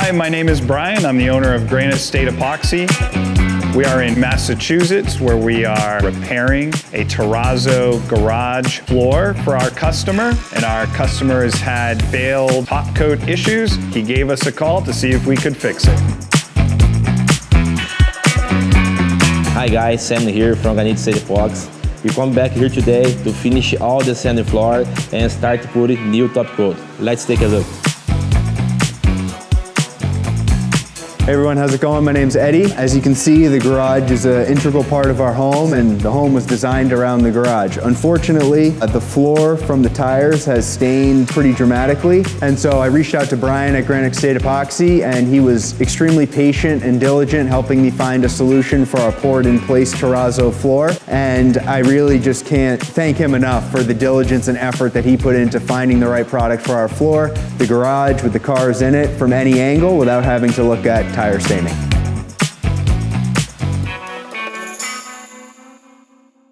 Hi, my name is Brian. I'm the owner of Granite State Epoxy. We are in Massachusetts, where we are repairing a Terrazzo garage floor for our customer, and our customer has had failed top coat issues. He gave us a call to see if we could fix it. Hi guys, Sam here from Granite State Epoxy. We come back here today to finish all the sand floor and start putting new top coat. Let's take a look. Hey everyone, how's it going? My name's Eddie. As you can see, the garage is an integral part of our home, and the home was designed around the garage. Unfortunately, the floor from the tires has stained pretty dramatically, and so I reached out to Brian at Granite State Epoxy, and he was extremely patient and diligent, helping me find a solution for our poured-in-place Terrazzo floor. And I really just can't thank him enough for the diligence and effort that he put into finding the right product for our floor, the garage with the cars in it from any angle without having to look at tire staining.